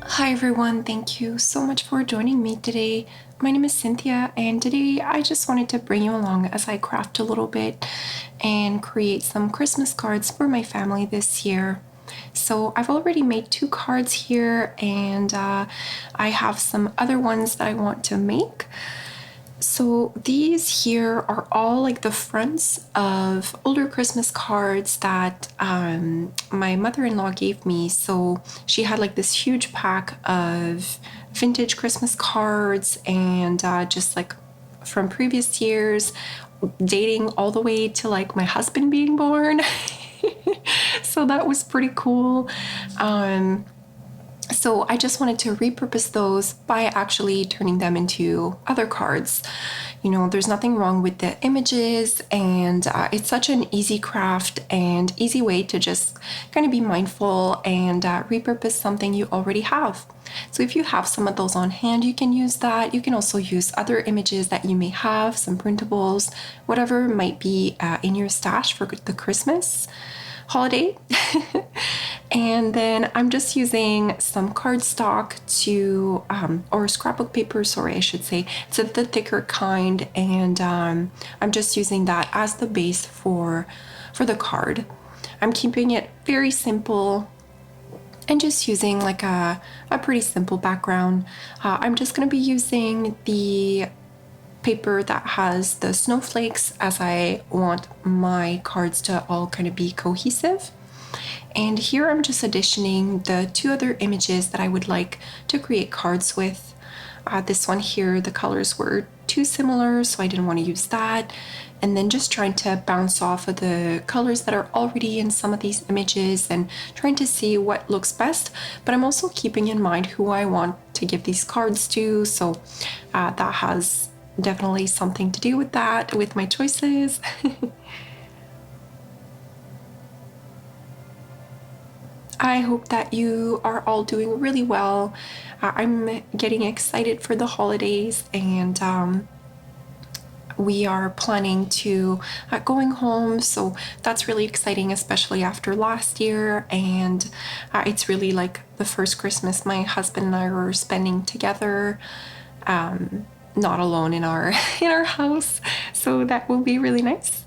Hi everyone, thank you so much for joining me today. My name is Cynthia, and today I just wanted to bring you along as I craft a little bit and create some Christmas cards for my family this year. So I've already made 2 cards here, and I have some other ones that I want to make. So these here are all like the fronts of older Christmas cards that my mother-in-law gave me. So she had like this huge pack of vintage Christmas cards and just like from previous years, dating all the way to like my husband being born. So that was pretty cool. So I just wanted to repurpose those by actually turning them into other cards. You know, there's nothing wrong with the images, and it's such an easy craft and easy way to just kind of be mindful and repurpose something you already have. So if you have some of those on hand, you can use that. You can also use other images that you may have, some printables, whatever might be in your stash for the Christmas holiday. And then I'm just using some cardstock or scrapbook paper, sorry, I should say. It's the thicker kind, and I'm just using that as the base for the card. I'm keeping it very simple and just using like a pretty simple background. I'm just going to be using the paper that has the snowflakes, as I want my cards to all kind of be cohesive. And here I'm just additioning the 2 other images that I would like to create cards with. This one here, the colors were too similar, so I didn't want to use that. And then just trying to bounce off of the colors that are already in some of these images and trying to see what looks best. But I'm also keeping in mind who I want to give these cards to, so that has definitely something to do with that, with my choices. I hope that you are all doing really well. I'm getting excited for the holidays, and we are planning to going home, so that's really exciting, especially after last year. And it's really like the first Christmas my husband and I were spending together, not alone in our in our house, so that will be really nice.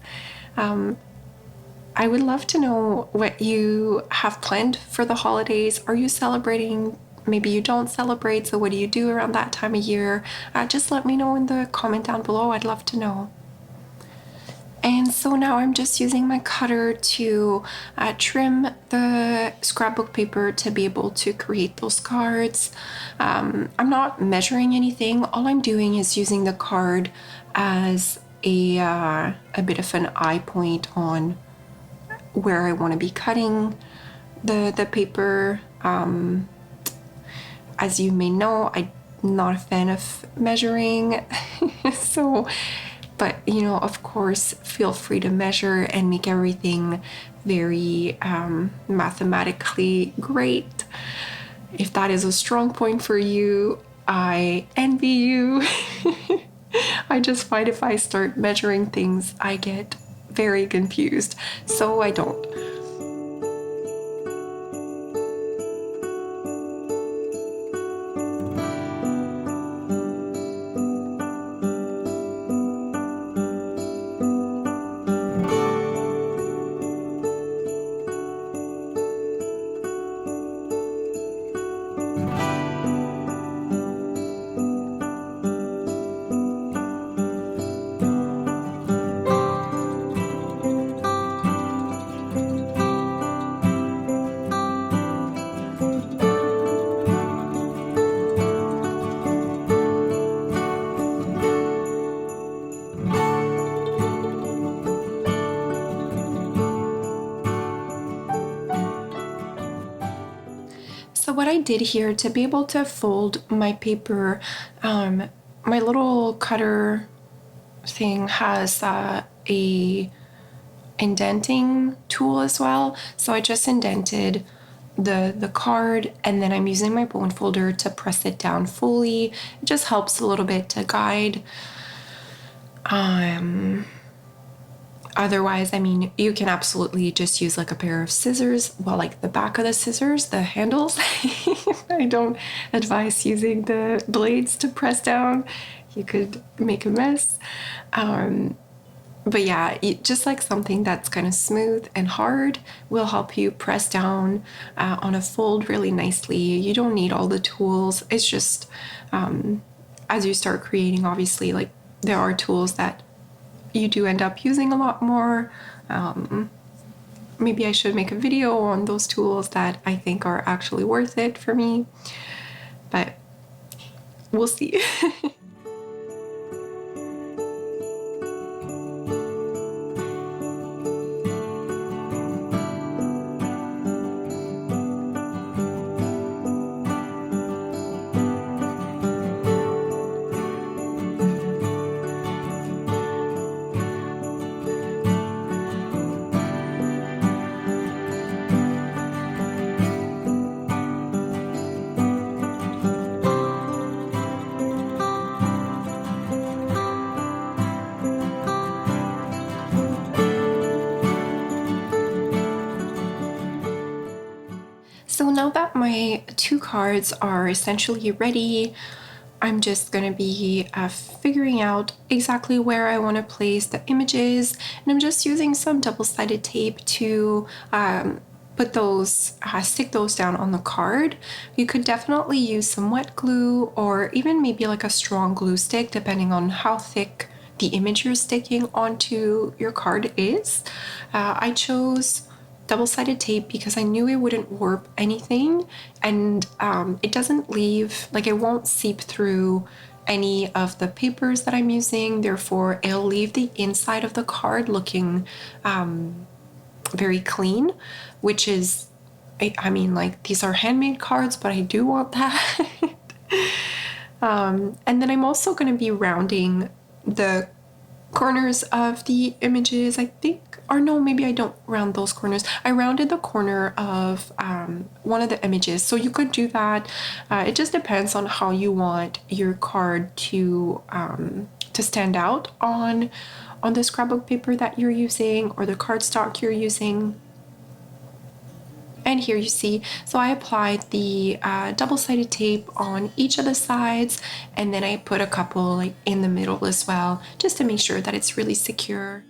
I would love to know what you have planned for the holidays. Are you celebrating? Maybe you don't celebrate, so what do you do around that time of year? Just let me know in the comment down below. I'd love to know. And so now I'm just using my cutter to trim the scrapbook paper to be able to create those cards. I'm not measuring anything. All I'm doing is using the card as a bit of an eye point on where I want to be cutting the paper. As you may know, I'm not a fan of measuring. So, but you know, of course, feel free to measure and make everything very mathematically great. If that is a strong point for you, I envy you. I just find if I start measuring things, I get very confused, so I don't. So what I did here to be able to fold my paper, my little cutter thing has a indenting tool as well. So I just indented the card, and then I'm using my bone folder to press it down fully. It just helps a little bit to guide Otherwise, I mean, you can absolutely just use like a pair of scissors. Well, like the back of the scissors, the handles. I don't advise using the blades to press down. You could make a mess. But yeah, just like something that's kind of smooth and hard will help you press down on a fold really nicely. You don't need all the tools. It's just as you start creating, obviously, like there are tools that you do end up using a lot more. Maybe I should make a video on those tools that I think are actually worth it for me, but we'll see. So now that my 2 cards are essentially ready, I'm just going to be figuring out exactly where I want to place the images, and I'm just using some double-sided tape to put those, stick those down on the card. You could definitely use some wet glue or even maybe like a strong glue stick, depending on how thick the image you're sticking onto your card is. I chose double-sided tape because I knew it wouldn't warp anything, and it doesn't leave, like it won't seep through any of the papers that I'm using. Therefore, it'll leave the inside of the card looking very clean, which is, I mean, like these are handmade cards, but I do want that. And then I'm also going to be rounding the corners of the images, I think, or no, maybe I don't round those corners. I rounded the corner of one of the images, so you could do that. It just depends on how you want your card to stand out on the scrapbook paper that you're using or the cardstock you're using. And here you see, so I applied the double-sided tape on each of the sides, and then I put a couple like in the middle as well, just to make sure that it's really secure.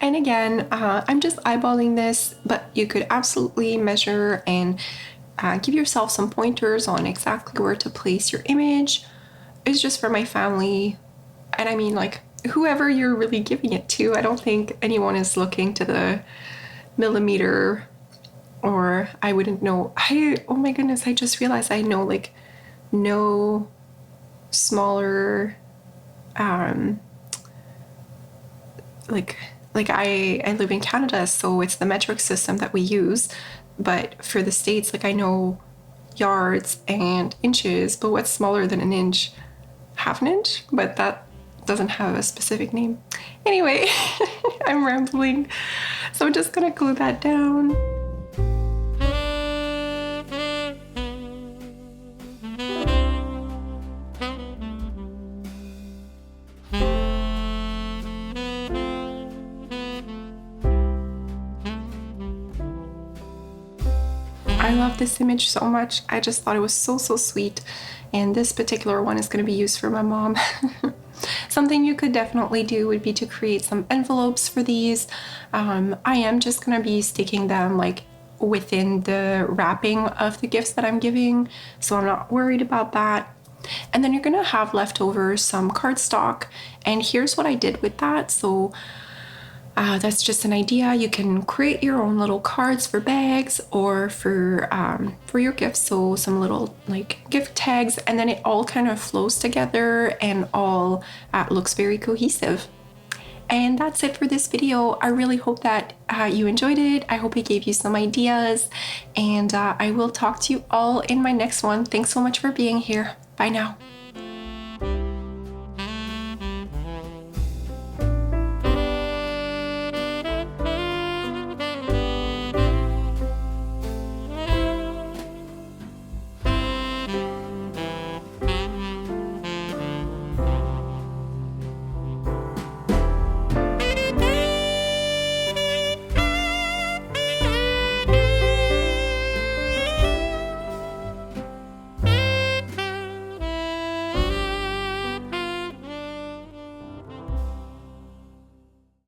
And again, I'm just eyeballing this, but you could absolutely measure and give yourself some pointers on exactly where to place your image. It's just for my family, and I mean, like, whoever you're really giving it to. I don't think anyone is looking to the millimeter, or I wouldn't know. Oh my goodness, I just realized I know like no smaller like I live in Canada, so it's the metric system that we use. But for the States, like I know yards and inches, but what's smaller than an inch? Half an inch? But that doesn't have a specific name. Anyway, I'm rambling. So I'm just gonna glue that down. I love this image so much. I just thought it was so sweet, and this particular one is going to be used for my mom. Something you could definitely do would be to create some envelopes for these. I am just going to be sticking them like within the wrapping of the gifts that I'm giving, so I'm not worried about that. And then you're going to have left over some cardstock, and here's what I did with that. So that's just an idea. You can create your own little cards for bags or for your gifts. So some little like gift tags, and then it all kind of flows together and all looks very cohesive. And that's it for this video. I really hope that you enjoyed it. I hope it gave you some ideas, and I will talk to you all in my next one. Thanks so much for being here. Bye now.